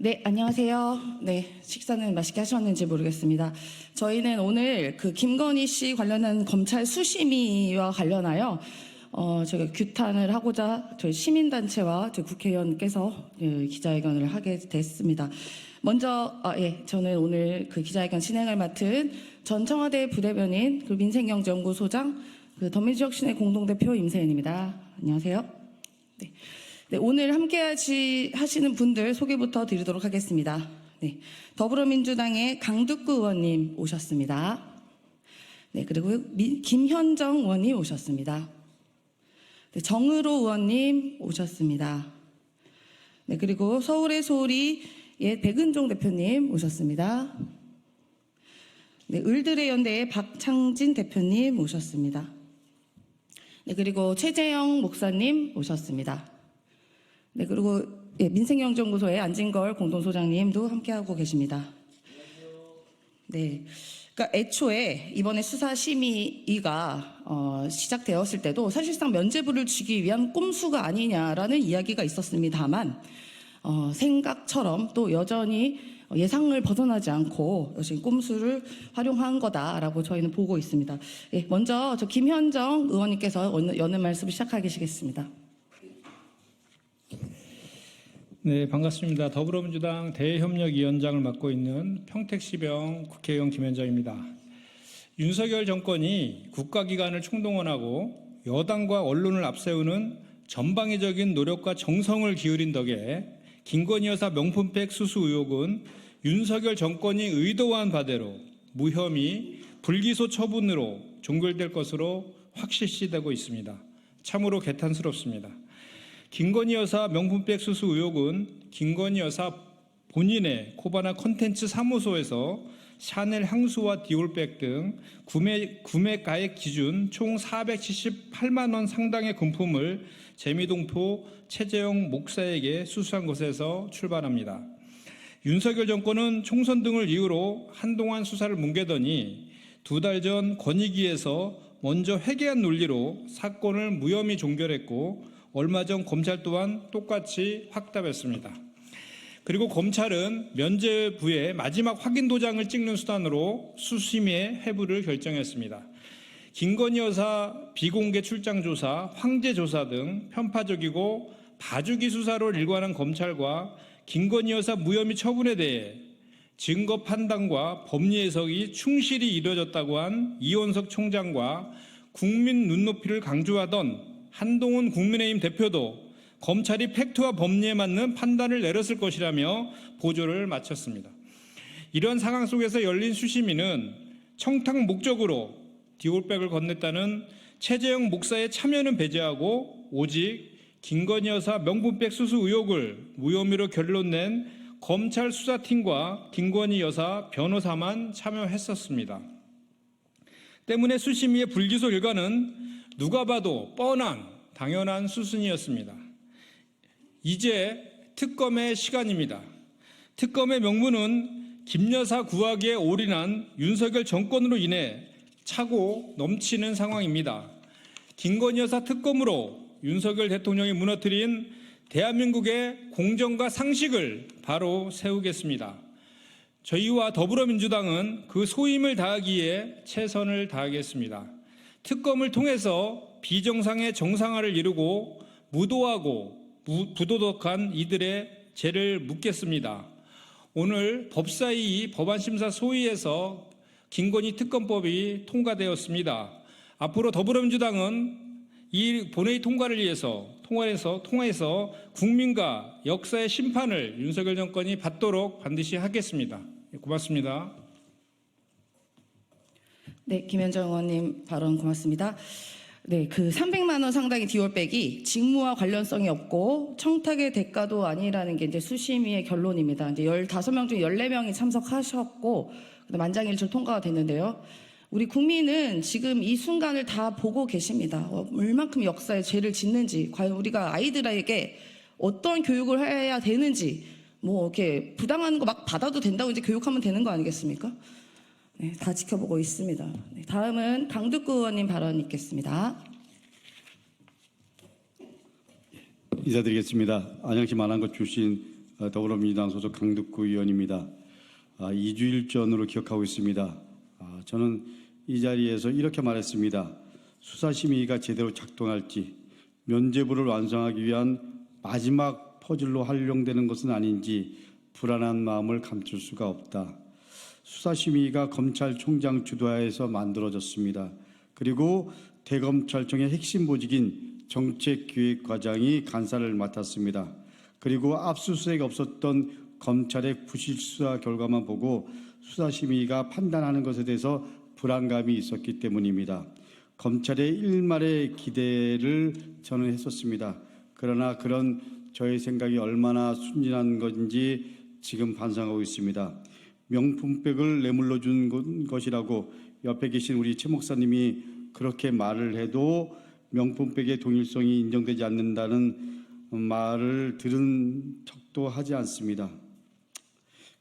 네, 안녕하세요. 네, 식사는 맛있게 하셨는지 모르겠습니다. 저희는 오늘 그 김건희 씨 관련한 검찰 수심위와 관련하여 저희가 규탄을 하고자 저희 시민단체와 저희 국회의원께서 기자회견을 하게 됐습니다. 먼저 저는 오늘 그 기자회견 진행을 맡은 전 청와대 부대변인 그 민생경제연구소장 그 더미지혁신의 공동대표 임세은입니다. 안녕하세요. 네, 오늘 함께 하시는 분들 소개부터 드리도록 하겠습니다. 네, 더불어민주당의 강두구 의원님 오셨습니다. 네, 그리고 김현정 의원님 오셨습니다. 네, 정의로 의원님 오셨습니다. 네, 그리고 서울의 소리의 백은종 대표님 오셨습니다. 네, 을들의 연대의 박창진 대표님 오셨습니다. 네, 그리고 최재형 목사님 오셨습니다. 네, 그리고 민생경제연구소의 안진걸 공동소장님도 함께하고 계십니다. 네, 그러니까 애초에 이번에 수사심의가 시작되었을 때도 사실상 면죄부를 주기 위한 꼼수가 아니냐라는 이야기가 있었습니다만 생각처럼 또 여전히 예상을 벗어나지 않고 여전히 꼼수를 활용한 거다라고 저희는 보고 있습니다. 네, 먼저 저 김현정 의원님께서 여는 말씀을 시작하시겠습니다. 네, 반갑습니다. 더불어민주당 대협력위원장을 맡고 있는 평택시병 국회의원 김현정입니다. 윤석열 정권이 국가기관을 총동원하고 여당과 언론을 앞세우는 전방위적인 노력과 정성을 기울인 덕에 김건희 여사 명품백 수수 의혹은 윤석열 정권이 의도한 바대로 무혐의, 불기소 처분으로 종결될 것으로 확실시되고 있습니다. 참으로 개탄스럽습니다. 김건희 여사 명품백 수수 의혹은 김건희 여사 본인의 코바나 컨텐츠 사무소에서 샤넬 향수와 디올백 등 구매가액 기준 총 478만 원 상당의 금품을 재미동포 최재형 목사에게 수수한 것에서 출발합니다. 윤석열 정권은 총선 등을 이유로 한동안 수사를 뭉개더니 2달 전 권익위에서 먼저 회개한 논리로 사건을 무혐의 종결했고 얼마 전 검찰 또한 똑같이 확답했습니다. 그리고 검찰은 면죄부의 마지막 확인 도장을 찍는 수단으로 수심의 회부를 결정했습니다. 김건희 여사 비공개 출장 조사, 황제 조사 등 편파적이고 봐주기 수사로 일관한 검찰과 김건희 여사 무혐의 처분에 대해 증거 판단과 법리 해석이 충실히 이루어졌다고 한 이원석 총장과 국민 눈높이를 강조하던 한동훈 국민의힘 대표도 검찰이 팩트와 법리에 맞는 판단을 내렸을 것이라며 보조를 마쳤습니다. 이런 상황 속에서 열린 수심위는 청탁 목적으로 디올백을 건넸다는 최재형 목사의 참여는 배제하고 오직 김건희 여사 명품백 수수 의혹을 무혐의로 결론낸 검찰 수사팀과 김건희 여사 변호사만 참여했었습니다. 때문에 수심위의 불기소 결과는 누가 봐도 뻔한 당연한 수순이었습니다. 이제 특검의 시간입니다. 특검의 명분은 김 여사 구하기에 올인한 윤석열 정권으로 인해 차고 넘치는 상황입니다. 김건희 여사 특검으로 윤석열 대통령이 무너뜨린 대한민국의 공정과 상식을 바로 세우겠습니다. 저희와 더불어민주당은 그 소임을 다하기에 최선을 다하겠습니다. 특검을 통해서 비정상의 정상화를 이루고 무도하고 부도덕한 이들의 죄를 묻겠습니다. 오늘 법사위 법안심사 소위에서 김건희 특검법이 통과되었습니다. 앞으로 더불어민주당은 이 본회의 통과를 위해서 통화해서 국민과 역사의 심판을 윤석열 정권이 받도록 반드시 하겠습니다. 고맙습니다. 네, 김현정 의원님 발언 고맙습니다. 네, 그 300만 원 상당의 디올백이 직무와 관련성이 없고 청탁의 대가도 아니라는 게 이제 수심위의 결론입니다. 이제 15명 중 14명이 참석하셨고 만장일치로 통과가 됐는데요. 우리 국민은 지금 이 순간을 다 보고 계십니다. 얼만큼 역사에 죄를 짓는지, 과연 우리가 아이들에게 어떤 교육을 해야 되는지, 뭐 이렇게 부당한 거 막 받아도 된다고 이제 교육하면 되는 거 아니겠습니까? 네, 다 지켜보고 있습니다. 네, 다음은 강두구 의원님 발언 있겠습니다. 인사드리겠습니다. 안양시 만안구 출신 더불어민주당 소속 강덕구 의원입니다. 2주일 전으로 기억하고 있습니다. 저는 이 자리에서 이렇게 말했습니다. 수사심의가 제대로 작동할지, 면죄부를 완성하기 위한 마지막 퍼즐로 활용되는 것은 아닌지 불안한 마음을 감출 수가 없다. 수사심의가 검찰총장 주도하에서 만들어졌습니다. 그리고 대검찰청의 핵심 보직인 정책기획과장이 간사를 맡았습니다. 그리고 압수수색 없었던 검찰의 부실수사 결과만 보고 수사심의가 판단하는 것에 대해서 불안감이 있었기 때문입니다. 검찰의 일말의 기대를 저는 했었습니다. 그러나 그런 저의 생각이 얼마나 순진한 건지 지금 반성하고 있습니다. 명품백을 내물러 준 것이라고 옆에 계신 우리 최 목사님이 그렇게 말을 해도 명품백의 동일성이 인정되지 않는다는 말을 들은 척도 하지 않습니다.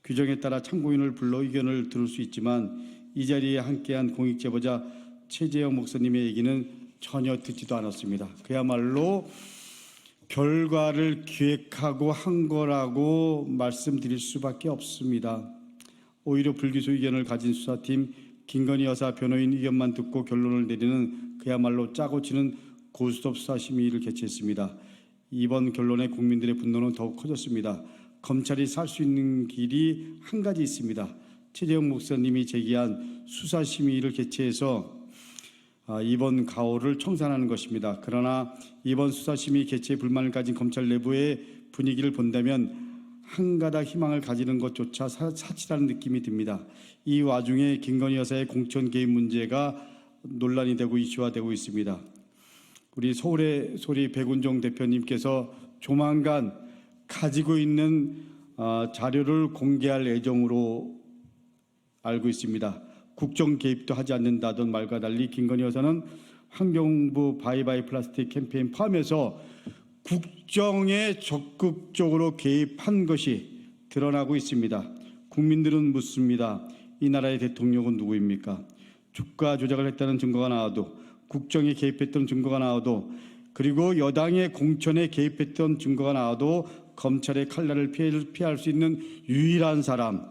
규정에 따라 참고인을 불러 의견을 들을 수 있지만 이 자리에 함께한 공익제보자 최재형 목사님의 얘기는 전혀 듣지도 않았습니다. 그야말로 결과를 기획하고 한 거라고 말씀드릴 수밖에 없습니다. 오히려 불기소 의견을 가진 수사팀 김건희 여사 변호인 의견만 듣고 결론을 내리는 그야말로 짜고 치는 고스톱 수사심의를 개최했습니다. 이번 결론에 국민들의 분노는 더욱 커졌습니다. 검찰이 살 수 있는 길이 한 가지 있습니다. 최재형 목사님이 제기한 수사심의를 개최해서 이번 가오를 청산하는 것입니다. 그러나 이번 수사심의 개최에 불만을 가진 검찰 내부의 분위기를 본다면 한 가닥 희망을 가지는 것조차 사치라는 느낌이 듭니다. 이 와중에 김건희 여사의 공천 개입 문제가 논란이 되고 이슈화되고 있습니다. 우리 서울의 소리 백운종 대표님께서 조만간 가지고 있는 자료를 공개할 예정으로 알고 있습니다. 국정 개입도 하지 않는다던 말과 달리 김건희 여사는 환경부 바이바이 플라스틱 캠페인 포함해서 국정에 적극적으로 개입한 것이 드러나고 있습니다. 국민들은 묻습니다. 이 나라의 대통령은 누구입니까? 주가 조작을 했다는 증거가 나와도, 국정에 개입했던 증거가 나와도, 그리고 여당의 공천에 개입했던 증거가 나와도 검찰의 칼날을 피할 수 있는 유일한 사람,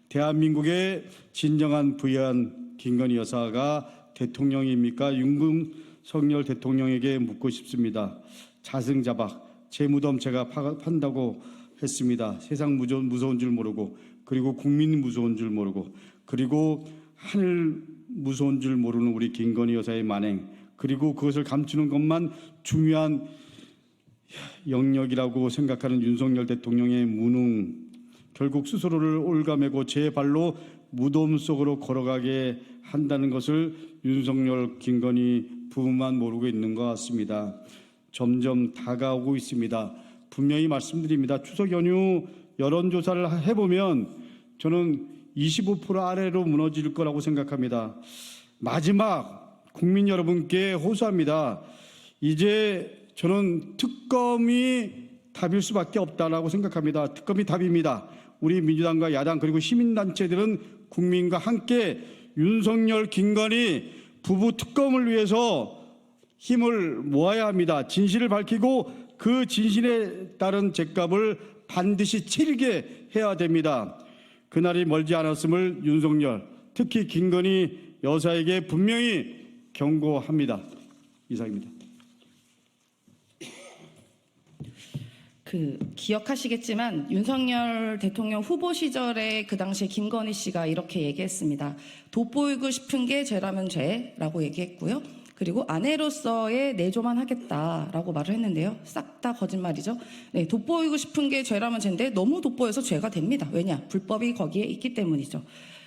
대한민국의 진정한 부유한 김건희 여사가 대통령입니까? 윤석열 대통령에게 묻고 싶습니다. 자승자박, 제 무덤 제가 판다고 했습니다. 세상 무서운 줄 모르고, 그리고 국민 무서운 줄 모르고, 그리고 하늘 무서운 줄 모르는 우리 김건희 여사의 만행, 그리고 그것을 감추는 것만 중요한 영역이라고 생각하는 윤석열 대통령의 무능, 결국 스스로를 올가매고 제 발로 무덤 속으로 걸어가게 한다는 것을 윤석열, 김건희 부부만 모르고 있는 것 같습니다. 점점 다가오고 있습니다. 분명히 말씀드립니다. 추석 연휴 여론조사를 해보면 저는 25% 아래로 무너질 거라고 생각합니다. 마지막 국민 여러분께 호소합니다. 이제 저는 특검이 답일 수밖에 없다라고 생각합니다. 특검이 답입니다. 우리 민주당과 야당 그리고 시민단체들은 국민과 함께 윤석열, 김건희 부부 특검을 위해서 힘을 모아야 합니다. 진실을 밝히고 그 진실에 따른 죗값을 반드시 치르게 해야 됩니다. 그날이 멀지 않았음을 윤석열, 특히 김건희 여사에게 분명히 경고합니다. 이상입니다. 기억하시겠지만 윤석열 대통령 후보 시절에 그 당시에 김건희 씨가 이렇게 얘기했습니다. 돋보이고 싶은 게 죄라면 죄라고 얘기했고요. 그리고 아내로서의 내조만 하겠다라고 말을 했는데요. 싹 다 거짓말이죠. 네, 돋보이고 싶은 게 죄라면 죄인데 너무 돋보여서 죄가 됩니다. 왜냐? 불법이 거기에 있기 때문이죠.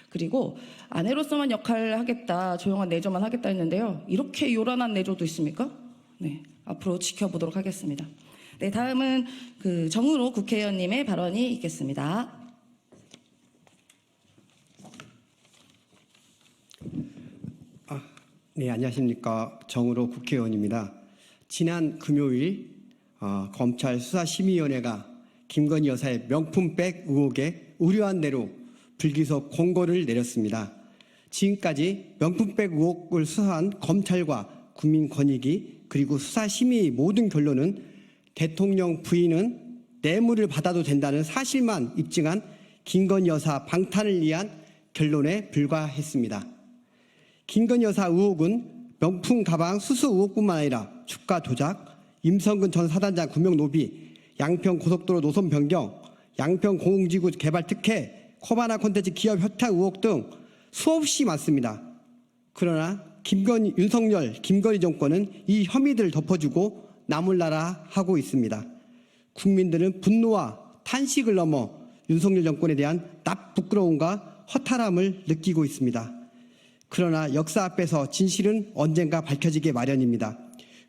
그리고 아내로서만 역할을 하겠다, 조용한 내조만 하겠다 했는데요. 이렇게 요란한 내조도 있습니까? 네, 앞으로 지켜보도록 하겠습니다. 네, 다음은 정은호 국회의원님의 발언이 있겠습니다. 네, 안녕하십니까. 정은호 국회의원입니다. 지난 금요일 검찰 수사심의위원회가 김건희 여사의 명품백 의혹에 우려한 대로 불기소 공고를 내렸습니다. 지금까지 명품백 의혹을 수사한 검찰과 국민권익위 그리고 수사심의의 모든 결론은 대통령 부인은 뇌물을 받아도 된다는 사실만 입증한 김건희 여사 방탄을 위한 결론에 불과했습니다. 김건희 여사 의혹은 명품 가방 수수 의혹뿐만 아니라 주가 조작, 임성근 전 사단장 구명 노비, 양평 고속도로 노선 변경, 양평 공공지구 개발 특혜, 코바나 콘텐츠 기업 협탁 의혹 등 수없이 많습니다. 그러나 윤석열, 김건희 정권은 이 혐의들을 덮어주고 나몰라라 하고 있습니다. 국민들은 분노와 탄식을 넘어 윤석열 정권에 대한 부끄러움과 허탈함을 느끼고 있습니다. 그러나 역사 앞에서 진실은 언젠가 밝혀지게 마련입니다.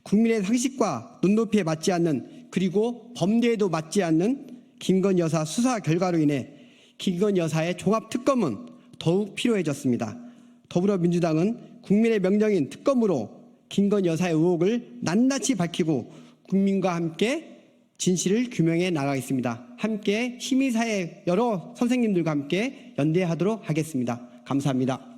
국민의 상식과 눈높이에 맞지 않는, 그리고 법례에도 맞지 않는 김건희 여사 수사 결과로 인해 김건희 여사의 종합특검은 더욱 필요해졌습니다. 더불어민주당은 국민의 명령인 특검으로 김건희 여사의 의혹을 낱낱이 밝히고 국민과 함께 진실을 규명해 나가겠습니다. 함께 시민사회 여러 선생님들과 함께 연대하도록 하겠습니다. 감사합니다.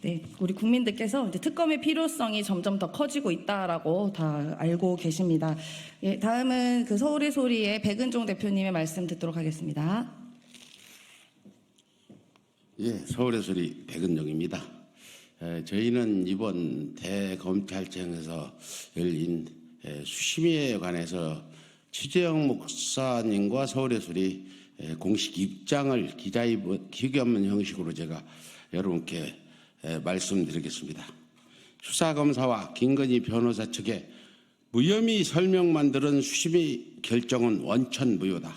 네, 우리 국민들께서 이제 특검의 필요성이 점점 더 커지고 있다라고 다 알고 계십니다. 예, 다음은 그 서울의 소리의 백은종 대표님의 말씀 듣도록 하겠습니다. 예, 서울의 소리 백은종입니다. 저희는 이번 대검찰청에서 열린 수심위에 관해서 취재영 목사님과 서울의 소리 공식 입장을 기자회견 형식으로 제가 여러분께 말씀드리겠습니다. 수사검사와 김건희 변호사 측의 무혐의 설명만 들은 수심위 결정은 원천무효다.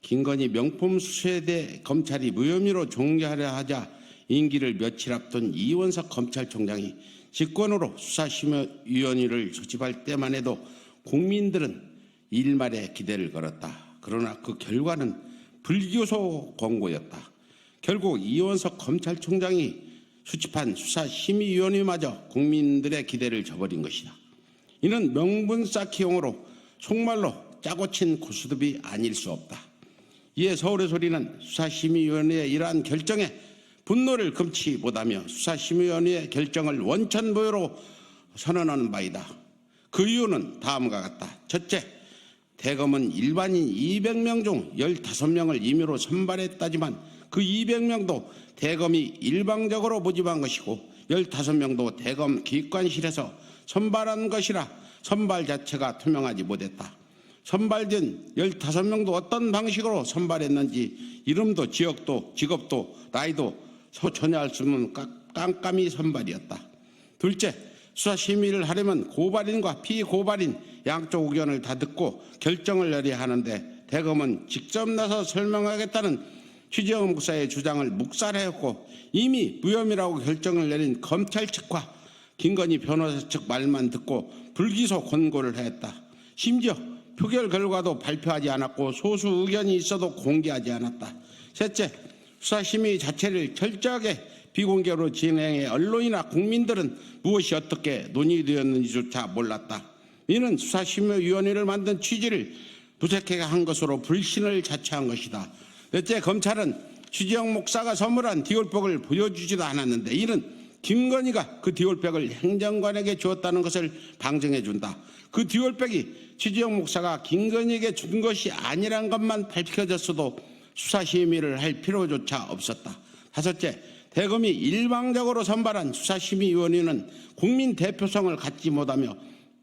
김건희 명품 수수에 대해 검찰이 무혐의로 종결하려 하자 임기를 며칠 앞둔 이원석 검찰총장이 직권으로 수사심의위원회를 소집할 때만 해도 국민들은 일말의 기대를 걸었다. 그러나 그 결과는 불기소 권고였다. 결국 이원석 검찰총장이 수집한 수사심의위원회마저 국민들의 기대를 저버린 것이다. 이는 명분 쌓기용으로 속말로 짜고 친 고스톱이 아닐 수 없다. 이에 서울의 소리는 수사심의위원회의 이러한 결정에 분노를 금치 못하며 수사심의위원회의 결정을 원천무효로 선언하는 바이다. 그 이유는 다음과 같다. 첫째, 대검은 일반인 200명 중 15명을 임의로 선발했다지만 그 200명도 대검이 일방적으로 모집한 것이고 15명도 대검 기획관실에서 선발한 것이라 선발 자체가 투명하지 못했다. 선발된 15명도 어떤 방식으로 선발했는지 이름도 지역도 직업도 나이도 소천할 수 없는 깜깜이 선발이었다. 둘째, 수사심의를 하려면 고발인과 피고발인 양쪽 의견을 다 듣고 결정을 내려야 하는데 대검은 직접 나서 설명하겠다는 취재영 목사의 주장을 묵살하였고 이미 무혐의라고 결정을 내린 검찰 측과 김건희 변호사 측 말만 듣고 불기소 권고를 했다. 심지어 표결 결과도 발표하지 않았고 소수 의견이 있어도 공개하지 않았다. 셋째, 수사심의 자체를 철저하게 비공개로 진행해 언론이나 국민들은 무엇이 어떻게 논의되었는지조차 몰랐다. 이는 수사심의위원회를 만든 취지를 부색하게 한 것으로 불신을 자초한 것이다. 넷째, 검찰은 취재영 목사가 선물한 디올백을 보여주지도 않았는데 이는 김건희가 그 디올백을 행정관에게 주었다는 것을 방증해 준다. 그 디올백이 취재영 목사가 김건희에게 준 것이 아니란 것만 밝혀졌어도 수사심의를 할 필요조차 없었다. 다섯째, 대검이 일방적으로 선발한 수사심의위원회는 국민 대표성을 갖지 못하며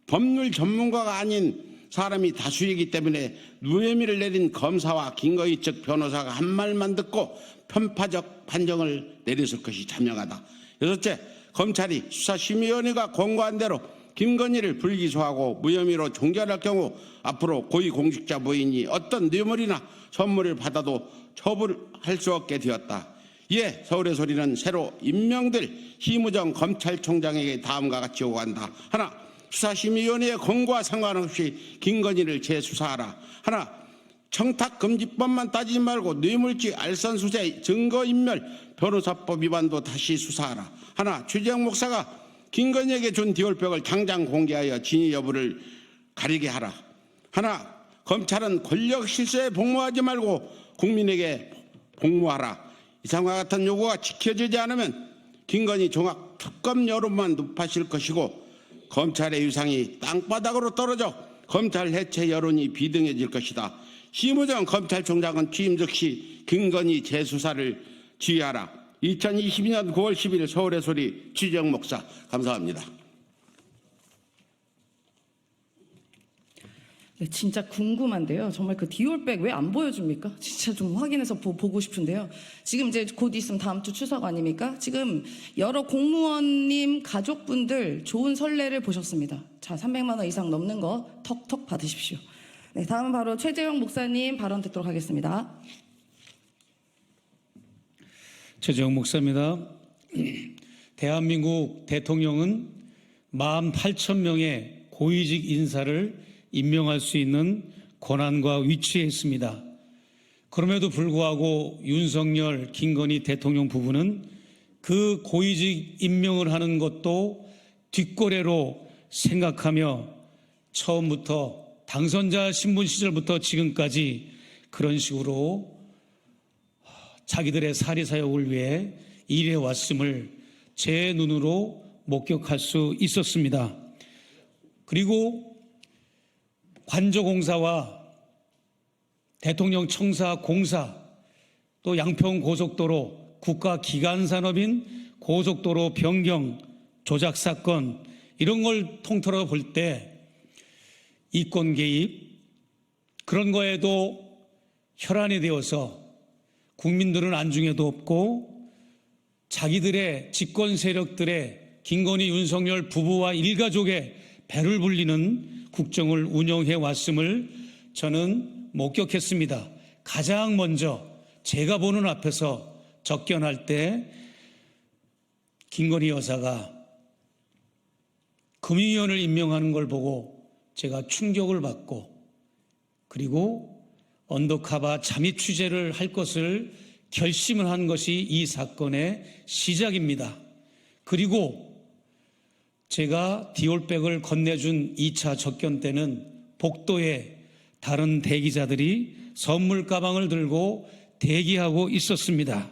법률 전문가가 아닌 사람이 다수이기 때문에 무혐의를 내린 검사와 김건희 측 변호사가 한 말만 듣고 편파적 판정을 내렸을 것이 자명하다. 여섯째, 검찰이 수사심의위원회가 권고한 대로 김건희를 불기소하고 무혐의로 종결할 경우 앞으로 고위공직자 부인이 어떤 뇌물이나 선물을 받아도 처벌할 수 없게 되었다. 이에 서울의 소리는 새로 임명될 희무정 검찰총장에게 다음과 같이 요구한다. 하나, 수사심의위원회의 권고와 상관없이 김건희를 재수사하라. 하나, 청탁금지법만 따지지 말고 뇌물죄, 알선수재, 증거인멸, 변호사법 위반도 다시 수사하라. 하나, 취재영 목사가 김건희에게 준 디올백을 당장 공개하여 진위 여부를 가리게 하라. 하나, 검찰은 권력 실세에 복무하지 말고 국민에게 복무하라. 이상과 같은 요구가 지켜지지 않으면 김건희 종합특검 여론만 높아질 것이고 검찰의 위상이 땅바닥으로 떨어져 검찰 해체 여론이 비등해질 것이다. 심우정 검찰총장은 취임 즉시 김건희 재수사를 지휘하라. 2022년 9월 10일 서울의 소리 취재영 목사. 감사합니다. 네, 진짜 궁금한데요. 정말 그 디올백 왜 안 보여줍니까? 진짜 좀 확인해서 보고 싶은데요. 지금 이제 곧 있으면 다음 주 추석 아닙니까? 지금 여러 공무원님 가족분들 좋은 선례를 보셨습니다. 자, 300만 원 이상 넘는 거 턱턱 받으십시오. 네, 다음은 바로 최재형 목사님 발언 듣도록 하겠습니다. 최재형 목사입니다. 대한민국 대통령은 48,000명의 고위직 인사를 임명할 수 있는 권한과 위치에 있습니다. 그럼에도 불구하고 윤석열, 김건희 대통령 부부는 그 고위직 임명을 하는 것도 뒷거래로 생각하며 처음부터 당선자 신분 시절부터 지금까지 그런 식으로 자기들의 사리사욕을 위해 일해왔음을 제 눈으로 목격할 수 있었습니다. 그리고 관저공사와 대통령 청사 공사, 또 양평 고속도로, 국가기관산업인 고속도로 변경 조작 사건, 이런 걸 통틀어 볼 때 이권 개입, 그런 거에도 혈안이 되어서 국민들은 안중에도 없고 자기들의 집권 세력들의 김건희, 윤석열 부부와 일가족의 배를 불리는 국정을 운영해 왔음을 저는 목격했습니다. 가장 먼저 제가 보는 앞에서 접견할 때 김건희 여사가 금융위원을 임명하는 걸 보고 제가 충격을 받고, 그리고 언더커버 잠입 취재를 할 것을 결심을 한 것이 이 사건의 시작입니다. 그리고 제가 디올백을 건네준 2차 접견 때는 복도에 다른 대기자들이 선물 가방을 들고 대기하고 있었습니다.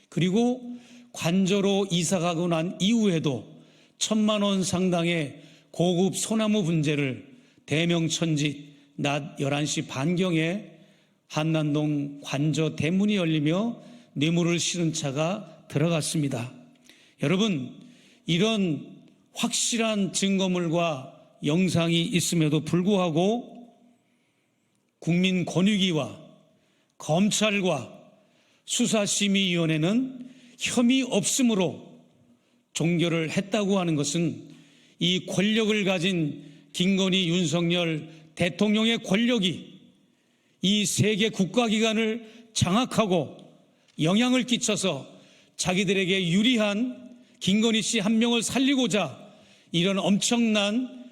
그리고 관저로 이사가고 난 이후에도 1,000만 원 상당의 고급 소나무 분재를 대명천지 낮 11시 반경에 한남동 관저 대문이 열리며 뇌물을 실은 차가 들어갔습니다. 여러분, 이런 확실한 증거물과 영상이 있음에도 불구하고 국민권익위와 검찰과 수사심의위원회는 혐의 없음으로 종결을 했다고 하는 것은 이 권력을 가진 김건희, 윤석열 대통령의 권력이 이 세계 국가기관을 장악하고 영향을 끼쳐서 자기들에게 유리한 김건희 씨 한 명을 살리고자 이런 엄청난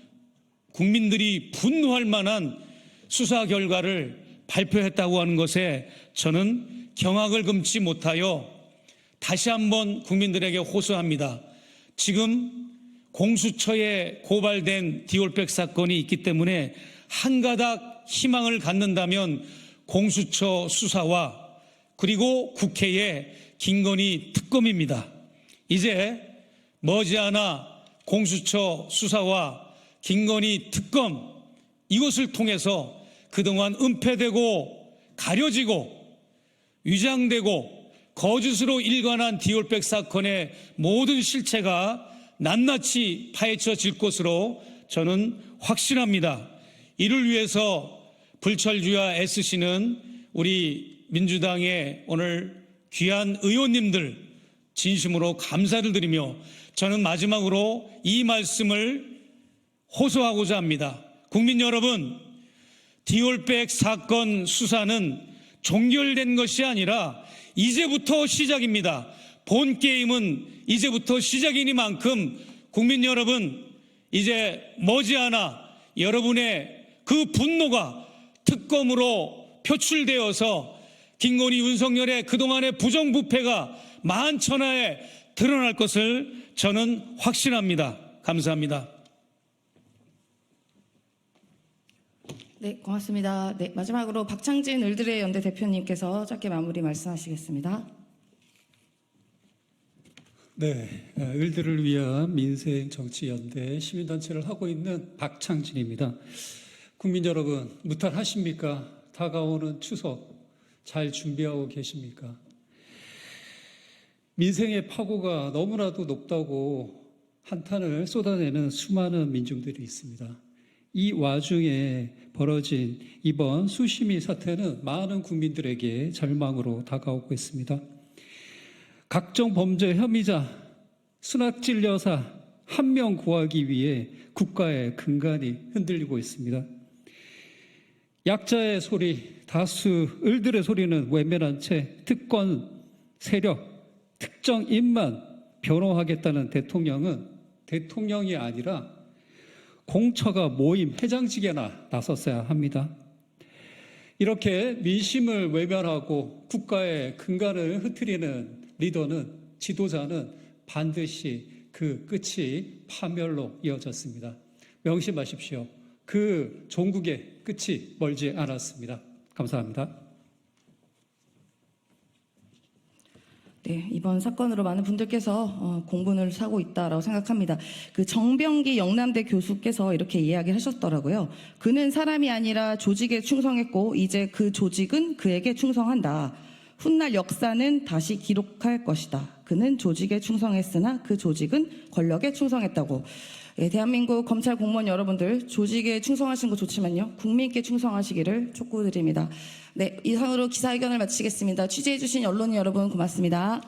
국민들이 분노할 만한 수사 결과를 발표했다고 하는 것에 저는 경악을 금치 못하여 다시 한번 국민들에게 호소합니다. 지금 공수처에 고발된 디올백 사건이 있기 때문에 한 가닥 희망을 갖는다면 공수처 수사와 그리고 국회의 김건희 특검입니다. 이제 머지않아 공수처 수사와 김건희 특검, 이것을 통해서 그동안 은폐되고 가려지고 위장되고 거짓으로 일관한 디올백 사건의 모든 실체가 낱낱이 파헤쳐질 것으로 저는 확신합니다. 이를 위해서 불철주야 애쓰시는 우리 민주당의 오늘 귀한 의원님들 진심으로 감사를 드리며 저는 마지막으로 이 말씀을 호소하고자 합니다. 국민 여러분, 디올백 사건 수사는 종결된 것이 아니라 이제부터 시작입니다. 본 게임은 이제부터 시작이니만큼 국민 여러분, 이제 머지않아 여러분의 그 분노가 특검으로 표출되어서 김건희, 윤석열의 그동안의 부정부패가 만천하에 드러날 것을 저는 확신합니다. 감사합니다. 네, 고맙습니다. 네, 마지막으로 박창진 을들의 연대 대표님께서 짧게 마무리 말씀하시겠습니다. 네, 을들을 위한 민생정치연대 시민단체를 하고 있는 박창진입니다. 국민 여러분, 무탈하십니까? 다가오는 추석 잘 준비하고 계십니까? 민생의 파고가 너무나도 높다고 한탄을 쏟아내는 수많은 민중들이 있습니다. 이 와중에 벌어진 이번 수시미 사태는 많은 국민들에게 절망으로 다가오고 있습니다. 각종 범죄 혐의자, 순학질 여사 한 명 구하기 위해 국가의 근간이 흔들리고 있습니다. 약자의 소리, 다수 을들의 소리는 외면한 채 특권 세력, 특정 인만 변호하겠다는 대통령은 대통령이 아니라 공처가 모임 회장직에나 나섰어야 합니다. 이렇게 민심을 외면하고 국가의 근간을 흐트리는 리더는, 지도자는 반드시 그 끝이 파멸로 이어졌습니다. 명심하십시오. 그 종국의 끝이 멀지 않았습니다. 감사합니다. 네, 이번 사건으로 많은 분들께서 공분을 사고 있다라고 생각합니다. 그 정병기 영남대 교수께서 이렇게 이야기하셨더라고요. 그는 사람이 아니라 조직에 충성했고 이제 그 조직은 그에게 충성한다. 훗날 역사는 다시 기록할 것이다. 그는 조직에 충성했으나 그 조직은 권력에 충성했다고. 예, 대한민국 검찰 공무원 여러분들, 조직에 충성하시는 거 좋지만요, 국민께 충성하시기를 촉구드립니다. 네, 이상으로 기자회견을 마치겠습니다. 취재해주신 언론 여러분 고맙습니다.